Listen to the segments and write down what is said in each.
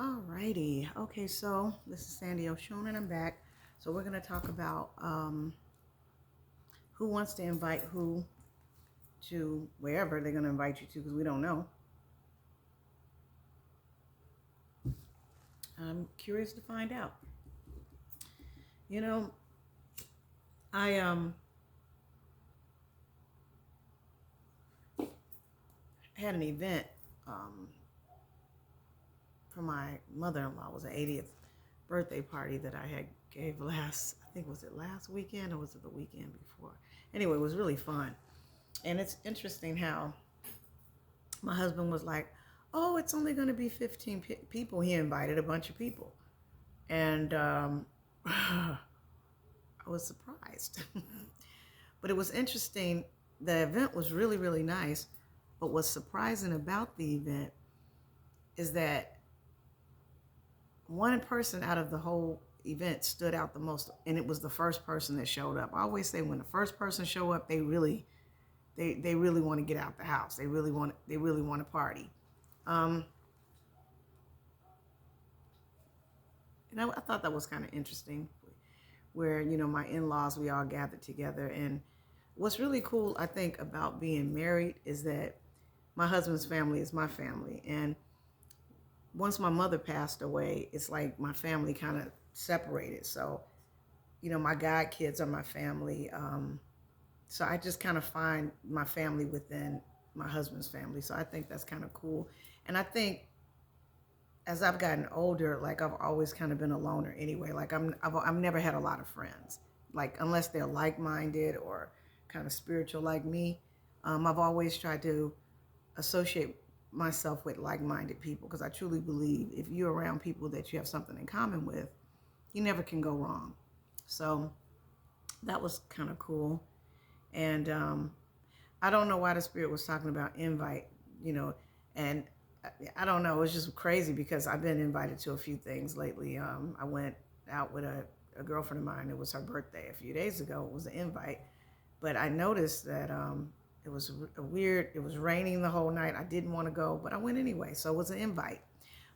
Alrighty. Okay, so this is Sandy O'Shoon and I'm back. So we're going to talk about who wants to invite who to wherever they're going to invite you to because we don't know. I'm curious to find out. You know, I had an event um, for my mother-in-law. It was an 80th birthday party that I had gave I think was it last weekend or was it the weekend before? Anyway, it was really fun. And it's interesting how my husband was like, "Oh, it's only going to be 15 people." He invited a bunch of people, and I was surprised. But it was interesting. The event was really, really nice. But what's surprising about the event is that one person out of the whole event stood out the most, and it was the first person that showed up. I always say when the first person show up, they really want to get out the house. They really want to party. Um, and I thought that was kind of interesting, where my in-laws, we all gathered together. And what's really cool, I think, about being married is that my husband's family is my family, and once my mother passed away, it's like my family kind of separated. So my god kids are my family. So I just kind of find my family within my husband's family. So I think that's kind of cool. And I think as I've gotten older, like I've always kind of been a loner anyway. Like I've never had a lot of friends, like unless they're like-minded or kind of spiritual like me. I've always tried to associate myself with like-minded people because I truly believe if you're around people that you have something in common with, you never can go wrong. So that was kind of cool. And I don't know why the spirit was talking about invite, you know, and I don't know. It's just crazy because I've been invited to a few things lately. I went out with a girlfriend of mine. It was her birthday a few days ago. It was an invite, but I noticed that it was a weird. It was raining the whole night. I didn't want to go, but I went anyway. So it was an invite.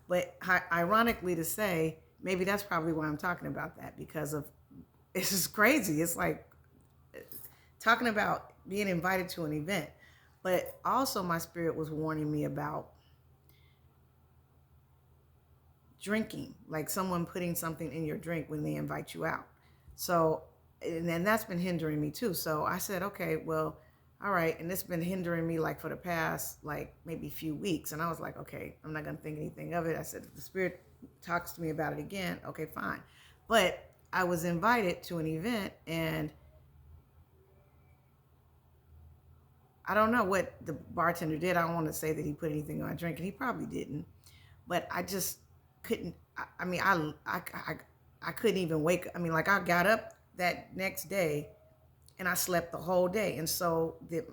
But ironically to say, maybe that's probably why I'm talking about that because of it's just crazy. It's like talking about being invited to an event. But also, my spirit was warning me about drinking, like someone putting something in your drink when they invite you out. So, and then that's been hindering me too. So I said, okay, well, all right. And it's been hindering me like for the past, like maybe few weeks. And I was like, okay, I'm not going to think anything of it. I said, if the spirit talks to me about it again, okay, fine. But I was invited to an event and I don't know what the bartender did. I don't want to say that he put anything on my drink, and he probably didn't. But I just couldn't. I mean, I couldn't even wake. I mean, like I got up that next day, and I slept the whole day. And so the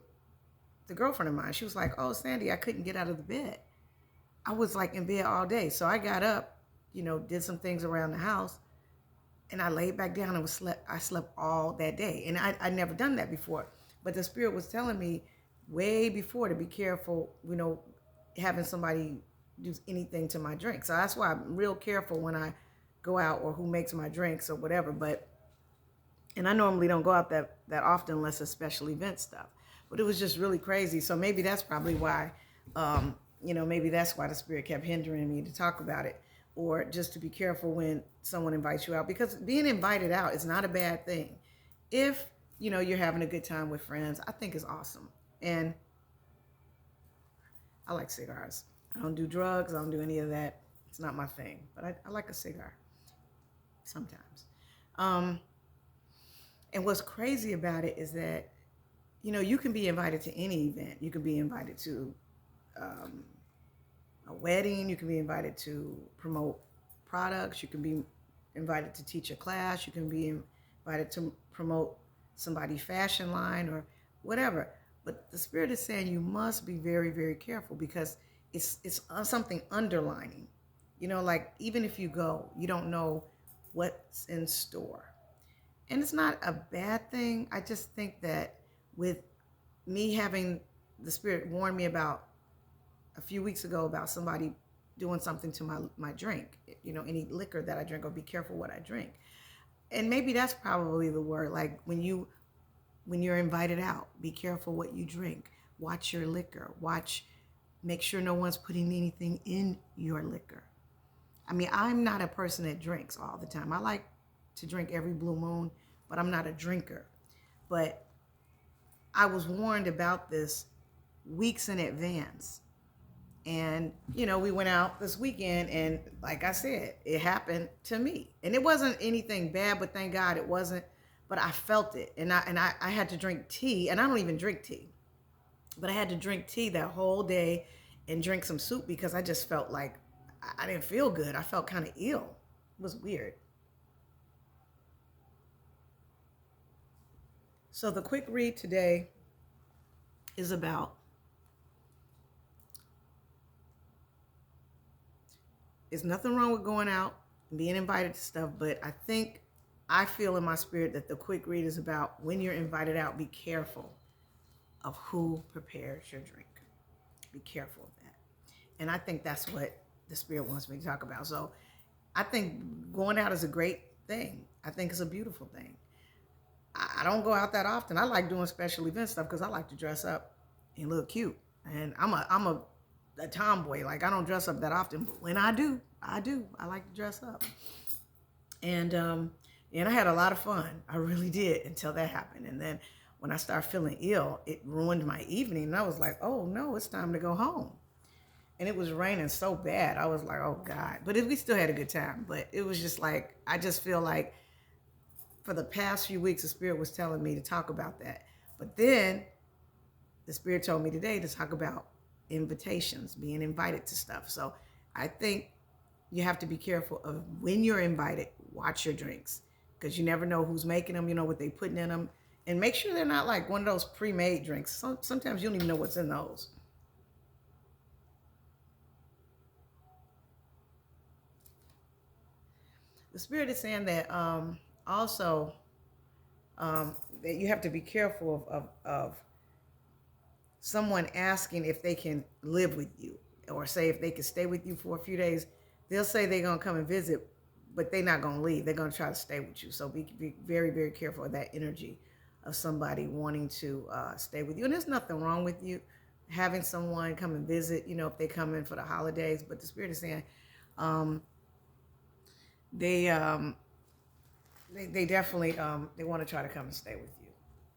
girlfriend of mine, she was like, "Oh, Sandy, I couldn't get out of the bed. I was like in bed all day." So I got up, did some things around the house, and I laid back down and was slept. I slept all that day, and I never done that before. But the spirit was telling me way before to be careful, having somebody do anything to my drink. So that's why I'm real careful when I go out or who makes my drinks or whatever. But and I normally don't go out that often unless it's special event stuff. But it was just really crazy. So maybe that's probably why, maybe that's why the spirit kept hindering me to talk about it, or just to be careful when someone invites you out because being invited out is not a bad thing. If you're having a good time with friends, I think is awesome. And I like cigars. I don't do drugs. I don't do any of that. It's not my thing. But I like a cigar sometimes. Um, and what's crazy about it is that, you can be invited to any event. You can be invited to um, a wedding. You can be invited to promote products. You can be invited to teach a class. You can be invited to promote somebody's fashion line or whatever. But the spirit is saying you must be very, very careful because it's something underlining. Like even if you go, you don't know what's in store. And it's not a bad thing. I just think that with me having the spirit warn me about a few weeks ago about somebody doing something to my drink, any liquor that I drink, or be careful what I drink. And maybe that's probably the word. Like when you're invited out, be careful what you drink. Watch your liquor. Make sure no one's putting anything in your liquor. I mean, I'm not a person that drinks all the time. I like to drink every blue moon, but I'm not a drinker. But I was warned about this weeks in advance. And, we went out this weekend, and like I said, it happened to me. And it wasn't anything bad, but thank God it wasn't. But I felt it. And I had to drink tea, and I don't even drink tea. But I had to drink tea that whole day and drink some soup because I just felt like I didn't feel good. I felt kind of ill. It was weird. So the quick read today is about there's nothing wrong with going out and being invited to stuff, but I feel in my spirit that the quick read is about when you're invited out, be careful of who prepares your drink. Be careful of that. And I think that's what the Spirit wants me to talk about. So I think going out is a great thing. I think it's a beautiful thing. I don't go out that often. I like doing special event stuff because I like to dress up and look cute. And I'm a tomboy. Like, I don't dress up that often, but when I do. I like to dress up. And I had a lot of fun. I really did until that happened. And then when I started feeling ill, it ruined my evening. And I was like, oh no, it's time to go home. And it was raining so bad. I was like, oh God. But we still had a good time. But it was just like, I just feel like for the past few weeks, the Spirit was telling me to talk about that. But then the Spirit told me today to talk about invitations, being invited to stuff. So I think you have to be careful of when you're invited. Watch your drinks, because you never know who's making them, what they're putting in them. And make sure they're not like one of those pre-made drinks. Sometimes you don't even know what's in those. The Spirit is saying that also that you have to be careful of someone asking if they can live with you, or say if they can stay with you for a few days. They'll say they're going to come and visit, but they're not going to leave. They're going to try to stay with you. So be very, very careful of that energy of somebody wanting to stay with you. And there's nothing wrong with you having someone come and visit, if they come in for the holidays. But the Spirit is saying they definitely they want to try to come and stay with you.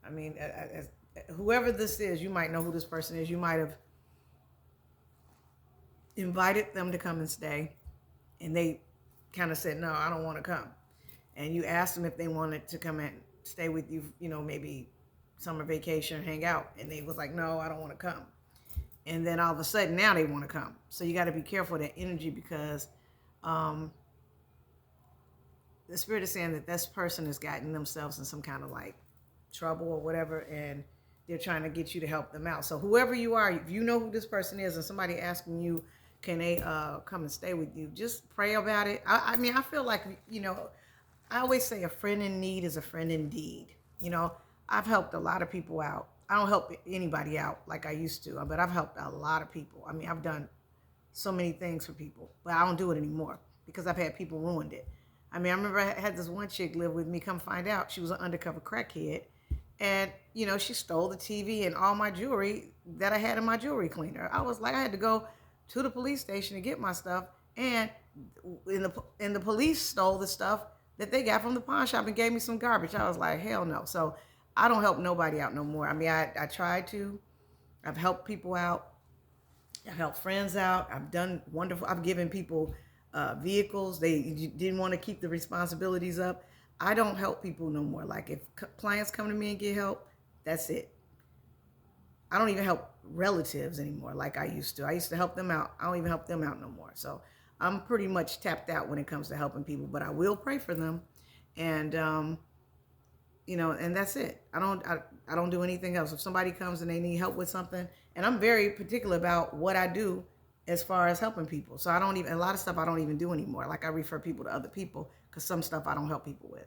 I mean, as whoever this is, you might know who this person is. You might have invited them to come and stay, and they kind of said, no, I don't want to come. And you asked them if they wanted to come and stay with you, maybe summer vacation, hang out. And they was like, no, I don't want to come. And then all of a sudden now they want to come. So you got to be careful of that energy, because the Spirit is saying that this person has gotten themselves in some kind of like trouble or whatever, and they're trying to get you to help them out. So whoever you are, if you know who this person is and somebody asking you, can they come and stay with you, just pray about it. I mean, I feel like, I always say a friend in need is a friend indeed. I've helped a lot of people out. I don't help anybody out like I used to, but I've helped a lot of people. I mean, I've done so many things for people, but I don't do it anymore because I've had people ruined it. I mean, I remember I had this one chick live with me. Come find out, she was an undercover crackhead. And, she stole the TV and all my jewelry that I had in my jewelry cleaner. I was like, I had to go to the police station to get my stuff. And the police stole the stuff that they got from the pawn shop and gave me some garbage. I was like, hell no. So I don't help nobody out no more. I mean, I tried to. I've helped people out. I've helped friends out. I've done wonderful. I've given people vehicles. They didn't want to keep the responsibilities up. I don't help people no more. Like, if clients come to me and get help, that's it. I don't even help relatives anymore like I used to. I used to help them out. I don't even help them out no more. So I'm pretty much tapped out when it comes to helping people, but I will pray for them. And, and that's it. I don't do anything else. If somebody comes and they need help with something, and I'm very particular about what I do as far as helping people. So a lot of stuff I don't even do anymore. Like, I refer people to other people because some stuff I don't help people with.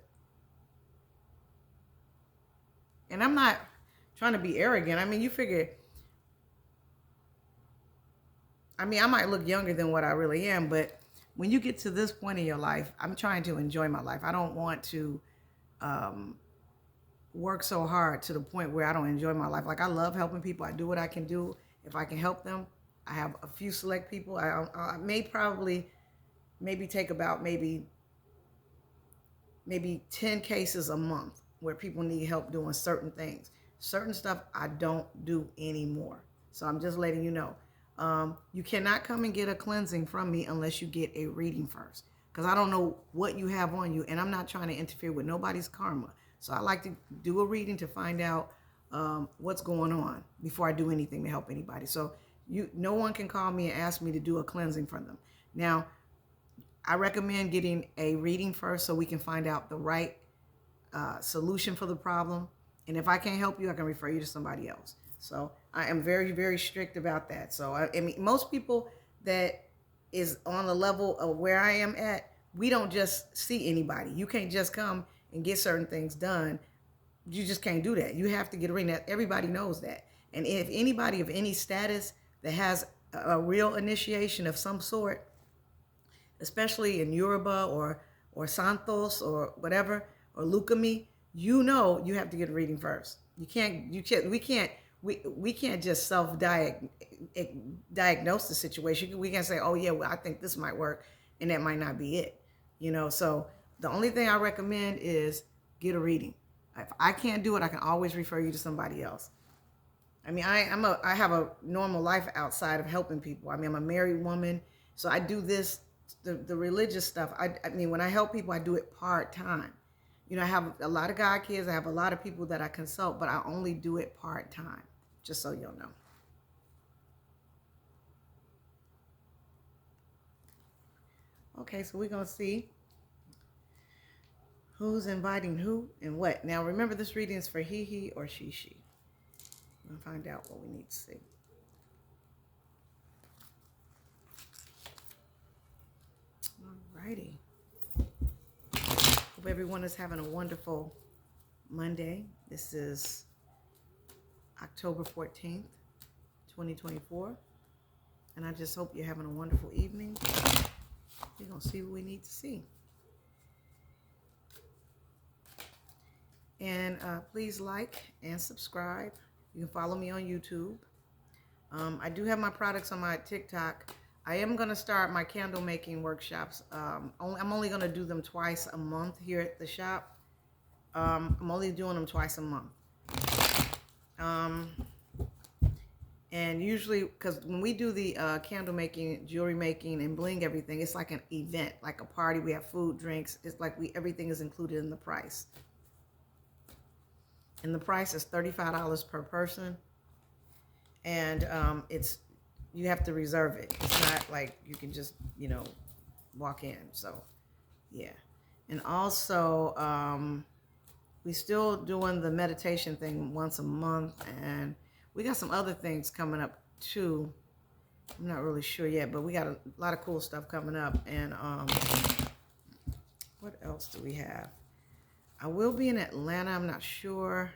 And I'm not trying to be arrogant. I mean, you figure I mean, I might look younger than what I really am, but when you get to this point in your life, I'm trying to enjoy my life. I don't want to um, work so hard to the point where I don't enjoy my life. Like, I love helping people. I do what I can do. If I can help them, I have a few select people. I may probably maybe take about maybe 10 cases a month where people need help doing certain things. Certain stuff I don't do anymore. So I'm just letting you know. You cannot come and get a cleansing from me unless you get a reading first. Because I don't know what you have on you, and I'm not trying to interfere with nobody's karma. So I like to do a reading to find out what's going on before I do anything to help anybody. So no one can call me and ask me to do a cleansing for them. Now, I recommend getting a reading first so we can find out the right solution for the problem. And if I can't help you, I can refer you to somebody else. So I am very, very strict about that. So I mean, most people that is on the level of where I am at, we don't just see anybody. You can't just come and get certain things done. You just can't do that. You have to get a reading. Everybody knows that. And if anybody of any status that has a real initiation of some sort, especially in Yoruba or Santos or whatever, or Lukami, you know you have to get a reading first. We can't just self-diagnose the situation. We can't say, oh yeah, well, I think this might work, and that might not be it. So the only thing I recommend is get a reading. If I can't do it, I can always refer you to somebody else. I mean, I have a normal life outside of helping people. I mean, I'm a married woman, so I do this, the religious stuff. I mean, when I help people, I do it part-time. I have a lot of God kids. I have a lot of people that I consult, but I only do it part-time, just so you'll know. Okay, so we're going to see who's inviting who and what. Now, remember, this reading is for he or she. We're going to find out what we need to see. Alrighty. Hope everyone is having a wonderful Monday. This is October 14th, 2024. And I just hope you're having a wonderful evening. We're going to see what we need to see. And please like and subscribe. You can follow me on YouTube. I do have my products on my TikTok. I am going to start my candle making workshops. I'm only going to do them twice a month here at the shop. I'm only doing them twice a month. And usually, because when we do the candle making, jewelry making, and bling everything, it's like an event, like a party. We have food, drinks. It's like everything is included in the price. And the price is $35 per person. And you have to reserve it. It's not like you can just, walk in. So, yeah. And also, we're still doing the meditation thing once a month. And we got some other things coming up, too. I'm not really sure yet, but we got a lot of cool stuff coming up. And what else do we have? I will be in Atlanta. I'm not sure.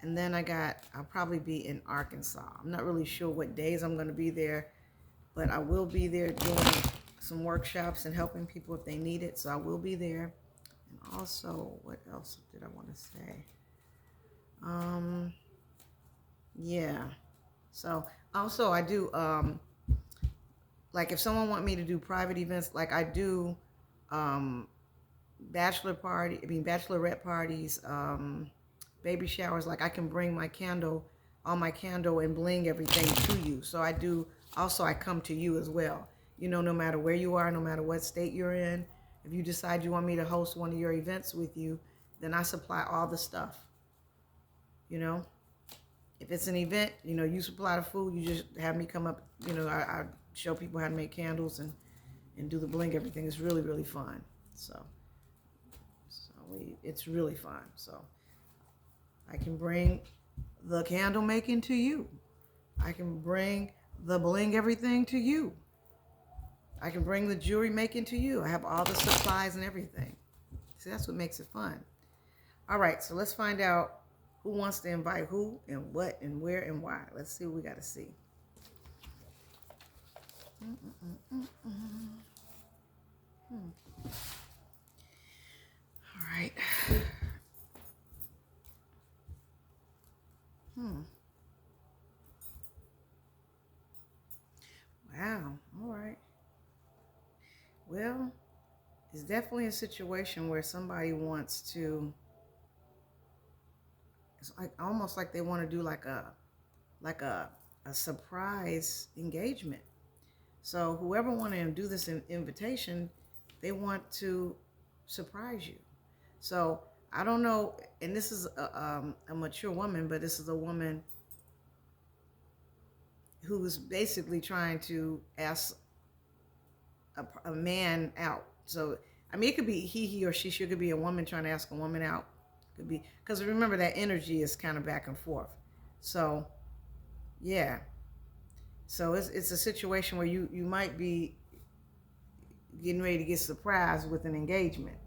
And then I'll probably be in Arkansas. I'm not really sure what days I'm going to be there, but I will be there doing some workshops and helping people if they need it. So I will be there. And also, what else did I want to say? Yeah. So also I do, like if someone want me to do private events, like I do, bachelorette parties, baby showers. Like I can bring my candle and bling everything to you. So I come to you as well. No matter where you are, no matter what state you're in, if you decide you want me to host one of your events with you, then I supply all the stuff. If it's an event, you supply the food, you just have me come up, I show people how to make candles and do the bling, everything. It's really, really fun. It's really fun. So I can bring the candle making to you. I can bring the bling everything to you. I can bring the jewelry making to you. I have all the supplies and everything. See, that's what makes it fun. All right, so let's find out who wants to invite who and what and where and why. Let's see what we got to see. All right. Wow. All right. Well, it's definitely a situation where somebody wants to. It's like almost like they want to do like a surprise engagement. So whoever wanted to do this invitation, they want to surprise you. So I don't know, and this is a mature woman, but this is a woman who's basically trying to ask a man out. So I mean, it could be he or she. It could be a woman trying to ask a woman out. Could be because remember that energy is kind of back and forth. So yeah. So it's a situation where you might be getting ready to get surprised with an engagement.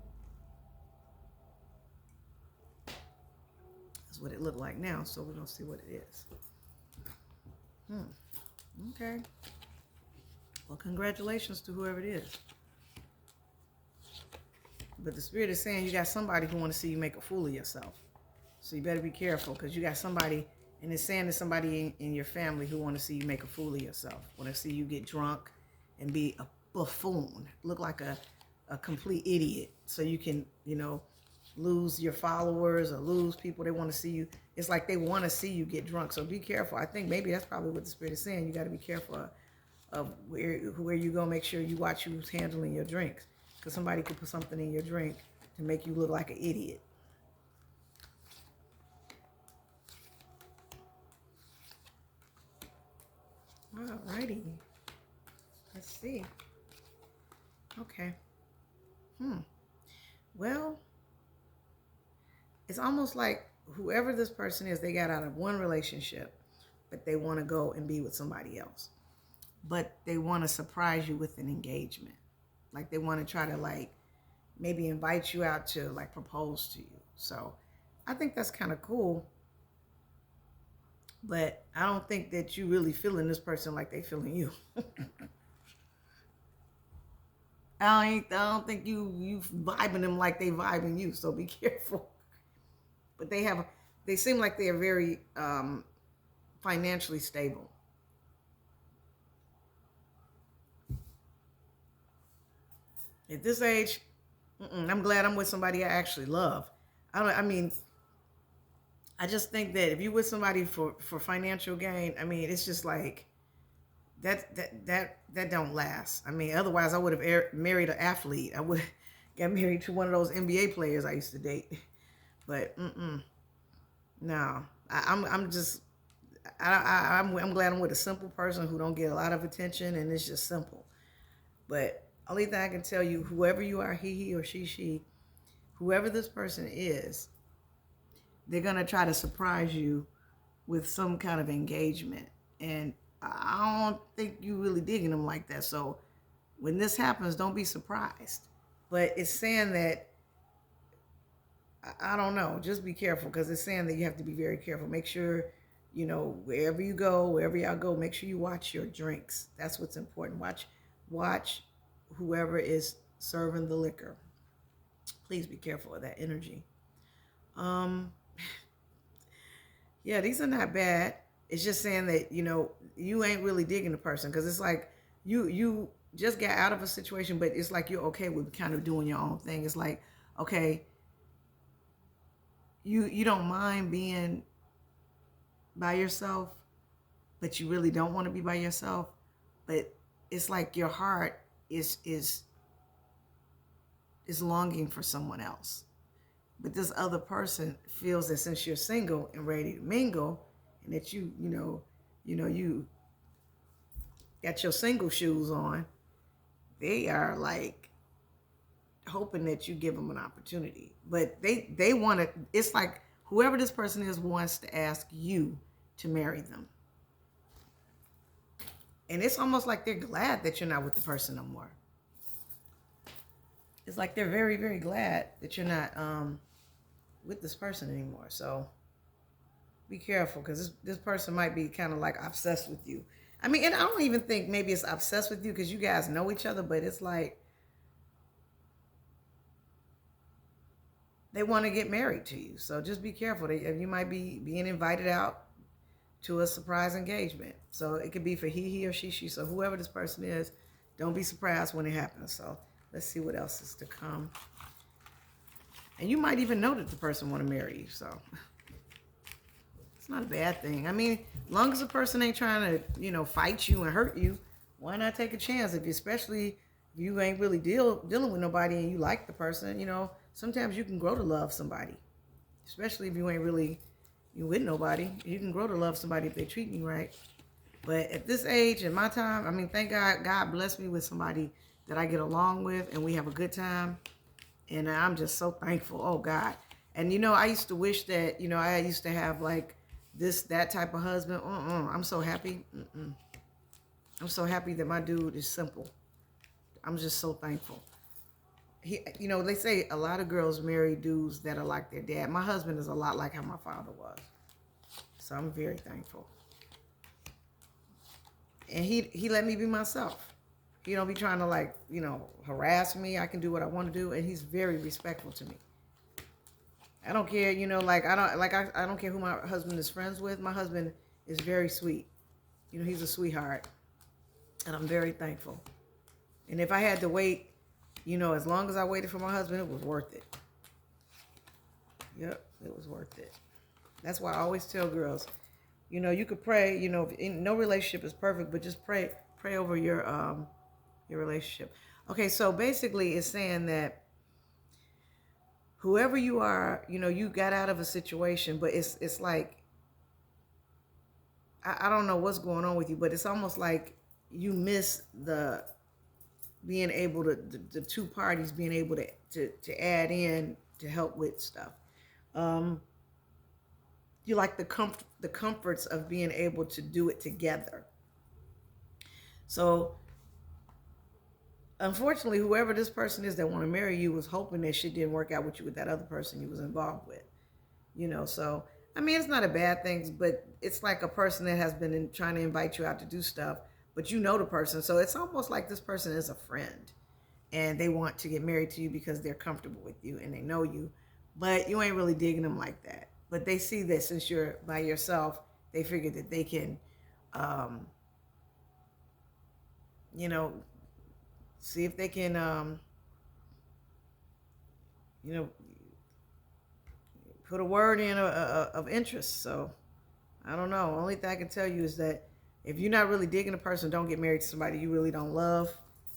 That's what it looked like now. So we're gonna see what it is. Okay. Well, congratulations to whoever it is. But the spirit is saying you got somebody who want to see you make a fool of yourself. So you better be careful because you got somebody, and it's saying there's somebody in your family who want to see you make a fool of yourself. Want to see you get drunk and be a buffoon, look like a complete idiot, so you can, lose your followers or lose people. They want to see you. It's like they want to see you get drunk. So be careful. I think maybe that's probably what the spirit is saying. You got to be careful of where you go. Make sure you watch who's handling your drinks, because somebody could put something in your drink to make you look like an idiot. Alrighty. Let's see. Okay. Well, it's almost like whoever this person is, they got out of one relationship, but they want to go and be with somebody else. But they want to surprise you with an engagement. Like they want to try to maybe invite you out to propose to you. So I think that's kind of cool. But I don't think that you really feeling this person like they feeling you. I don't think you vibing them like they vibing you. So be careful. But they seem like they are very financially stable. At this age, I'm glad I'm with somebody I actually love. I just think that if you're with somebody for financial gain, it's just like that don't last. Otherwise I would have married an athlete. I would got married to one of those NBA players I used to date. But no, I'm glad I'm with a simple person who don't get a lot of attention, and it's just simple. But only thing I can tell you, whoever you are, he or she, whoever this person is, they're going to try to surprise you with some kind of engagement. And I don't think you really digging them like that. So when this happens, don't be surprised. But it's saying that, I don't know, just be careful, because it's saying that you have to be very careful. Make sure, wherever you go, wherever y'all go, make sure you watch your drinks. That's what's important. Watch whoever is serving the liquor. Please be careful of that energy. Yeah, these are not bad. It's just saying that, you ain't really digging the person, because it's like you just got out of a situation, but it's like you're okay with kind of doing your own thing. It's like, okay, you don't mind being by yourself, but you really don't want to be by yourself. But it's like your heart is longing for someone else. But this other person feels that since you're single and ready to mingle, and that you got your single shoes on, they are like hoping that you give them an opportunity. But they want to, it's like whoever this person is wants to ask you to marry them. And it's almost like they're glad that you're not with the person no more. It's like they're very, very glad that you're not with this person anymore. So be careful, because this person might be kind of like obsessed with you. I mean, and I don't even think maybe it's obsessed with you because you guys know each other, but it's like they want to get married to you. So just be careful. You might be being invited out to a surprise engagement. So it could be for he or she. So whoever this person is, don't be surprised when it happens. So let's see what else is to come. And you might even know that the person want to marry you. So it's not a bad thing. I mean, as long as the person ain't trying to, fight you and hurt you, why not take a chance? Especially if you ain't really dealing with nobody and you like the person, sometimes you can grow to love somebody. Especially if you ain't really with nobody. You can grow to love somebody if they treat you right. But at this age, in my time, I mean, thank God blessed me with somebody that I get along with and we have a good time. And I'm just so thankful. Oh, God. And, I used to wish that, I used to have like that type of husband. I'm so happy. I'm so happy that my dude is simple. I'm just so thankful. They say a lot of girls marry dudes that are like their dad. My husband is a lot like how my father was. So I'm very thankful. And he let me be myself. He don't be trying to harass me. I can do what I want to do. And he's very respectful to me. I don't care, I don't care who my husband is friends with. My husband is very sweet. He's a sweetheart. And I'm very thankful. And if I had to wait, as long as I waited for my husband, it was worth it. Yep, it was worth it. That's why I always tell girls, you could pray, no relationship is perfect, but just pray over your relationship. Okay, so basically it's saying that whoever you are, you got out of a situation, but it's like, I don't know what's going on with you, but it's almost like you miss the being able to, the two parties being able to add in to help with stuff. You like the comforts of being able to do it together. So unfortunately, whoever this person is that want to marry you was hoping that shit didn't work out with you with that other person you was involved with. So I mean, it's not a bad thing, but it's like a person that has been trying to invite you out to do stuff, but the person. So it's almost like this person is a friend and they want to get married to you because they're comfortable with you and they know you, but you ain't really digging them like that. But they see that since you're by yourself, they figure that they can, see if they can, put a word in of interest. So I don't know. Only thing I can tell you is that if you're not really digging a person, don't get married to somebody you really don't love,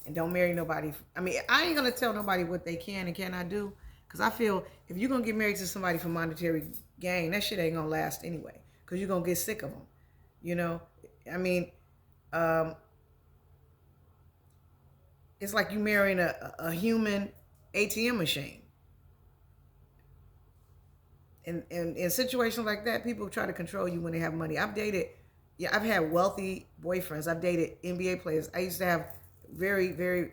and don't marry nobody. I mean, I ain't gonna tell nobody what they can and cannot do, because I feel if you're gonna get married to somebody for monetary gain, that shit ain't gonna last anyway, because you're gonna get sick of them. I mean, it's like you marrying a human ATM machine. And in situations like that, people try to control you when they have money. I've had wealthy boyfriends. I've dated NBA players. I used to have very, very,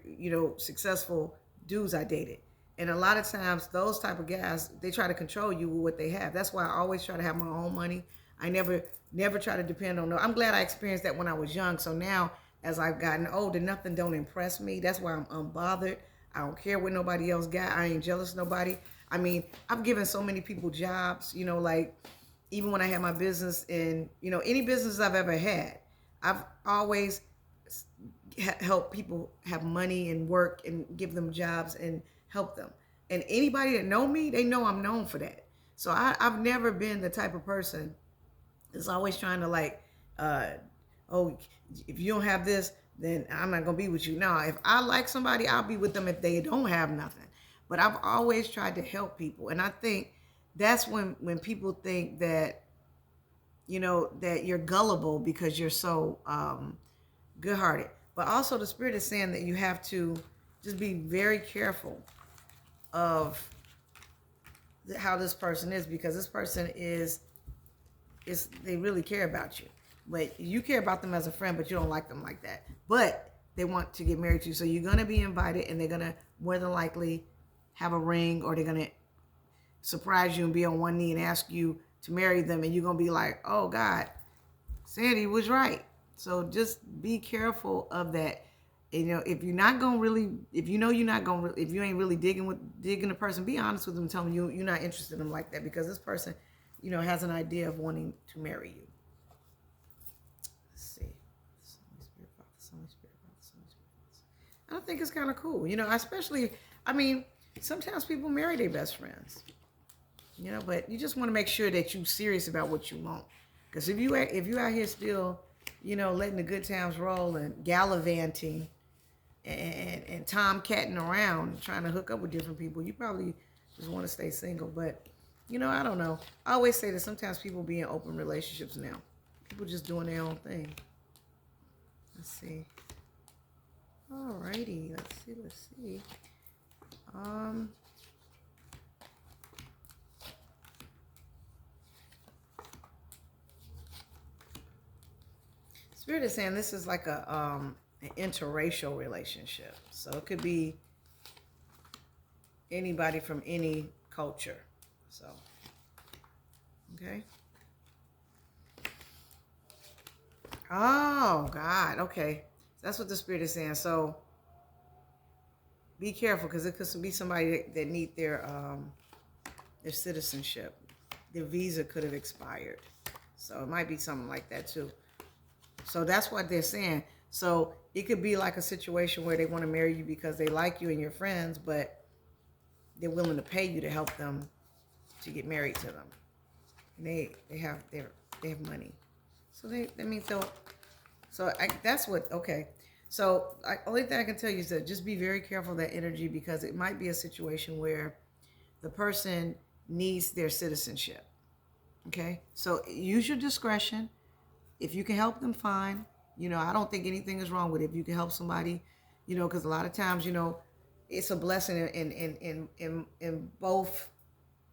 successful dudes I dated. And a lot of times those type of guys, they try to control you with what they have. That's why I always try to have my own money. I never try to depend on no. I'm glad I experienced that when I was young. So now as I've gotten older, nothing don't impress me. That's why I'm unbothered. I don't care what nobody else got. I ain't jealous of nobody. I mean, I've given so many people jobs, like even when I had my business and, any business I've ever had, I've always helped people have money and work and give them jobs and help them. And anybody that know me, they know I'm known for that. So I've never been the type of person that's always trying to oh, if you don't have this, then I'm not going to be with you. No, if I like somebody, I'll be with them if they don't have nothing. But I've always tried to help people. And I think that's when people think that, that you're gullible because you're so good-hearted. But also the Spirit is saying that you have to just be very careful of how this person is, because this person is they really care about you. But you care about them as a friend, but you don't like them like that. But they want to get married to you. So you're going to be invited, and they're going to more than likely have a ring, or they're going to surprise you and be on one knee and ask you to marry them. And you're going to be like, oh, God, Sandy was right. So just be careful of that. If you're not gonna really, if you know you're not gonna, if you ain't really digging the person, be honest with them. Tell them you're not interested in them like that, because this person, has an idea of wanting to marry you. Let's see. I think it's kind of cool, especially, I mean, sometimes people marry their best friends, but you just want to make sure that you're serious about what you want. Because if you out here still, letting the good times roll and gallivanting and tomcatting around trying to hook up with different people, you probably just want to stay single. But I don't know. I always say that sometimes people be in open relationships now. People just doing their own thing. Let's see. Alrighty, let's see. Spirit is saying this is like an interracial relationship. So it could be anybody from any culture. So, okay. Oh, God. Okay. That's what the Spirit is saying. So be careful, because it could be somebody that need their citizenship. Their visa could have expired. So it might be something like that too. So that's what they're saying. So it could be like a situation where they want to marry you because they like you and your friends, but they're willing to pay you to help them to get married to them. And they have money. So that means they'll. So that's what. Okay. So only thing I can tell you is that just be very careful of that energy, because it might be a situation where the person needs their citizenship. Okay. So use your discretion. If you can help them, fine. I don't think anything is wrong with it. If you can help somebody, because a lot of times, it's a blessing in both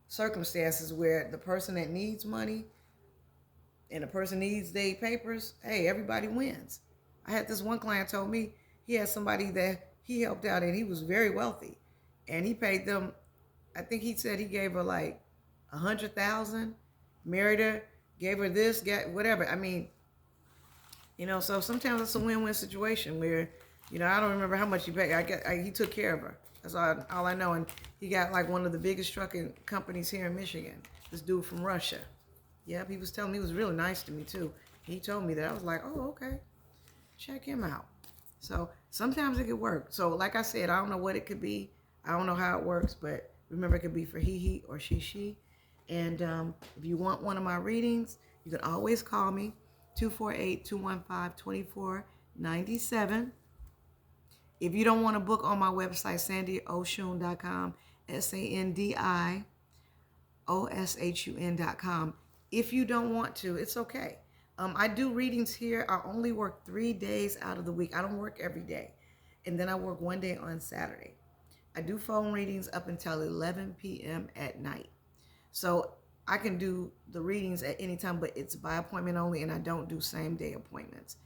circumstances, where the person that needs money and the person needs their papers, hey, everybody wins. I had this one client told me he had somebody that he helped out and he was very wealthy, and he paid them. I think he said he gave her like 100,000, married her, gave her this, got whatever. I mean, so sometimes it's a win-win situation where, I don't remember how much he paid. He took care of her. That's all I know. And he got like one of the biggest trucking companies here in Michigan. This dude from Russia. Yep, he was telling me, he was really nice to me too. He told me that. I was like, oh, okay. Check him out. So sometimes it could work. So like I said, I don't know what it could be. I don't know how it works, but remember, it could be for he or she. And if you want one of my readings, you can always call me, 248-215-2497. If you don't want to book on my website, sandioshun.com, SANDIOSHUN.com. If you don't want to, it's okay. I do readings here. I only work 3 days out of the week. I don't work every day. And then I work one day on Saturday. I do phone readings up until 11 p.m. at night. So I can do the readings at any time, but it's by appointment only, and I don't do same day appointments.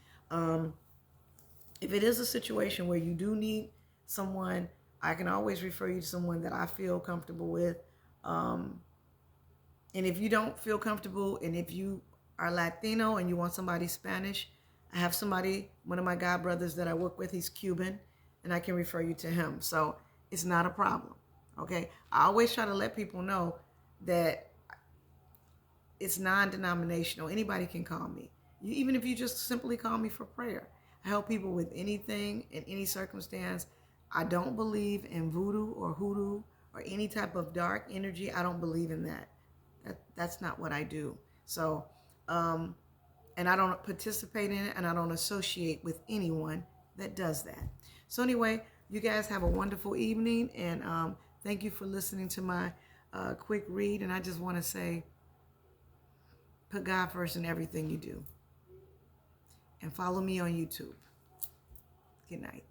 If it is a situation where you do need someone, I can always refer you to someone that I feel comfortable with. And if you don't feel comfortable, and if you are Latino and you want somebody Spanish, I have one of my god brothers that I work with, he's Cuban, and I can refer you to him. So it's not a problem. Okay. I always try to let people know that it's non-denominational. Anybody can call me. Even if you just simply call me for prayer. I help people with anything in any circumstance. I don't believe in voodoo or hoodoo or any type of dark energy. I don't believe in that. That's not what I do. So, and I don't participate in it, and I don't associate with anyone that does that. So anyway, you guys have a wonderful evening, and thank you for listening to my quick read. And I just want to say, put God first in everything you do. And follow me on YouTube. Good night.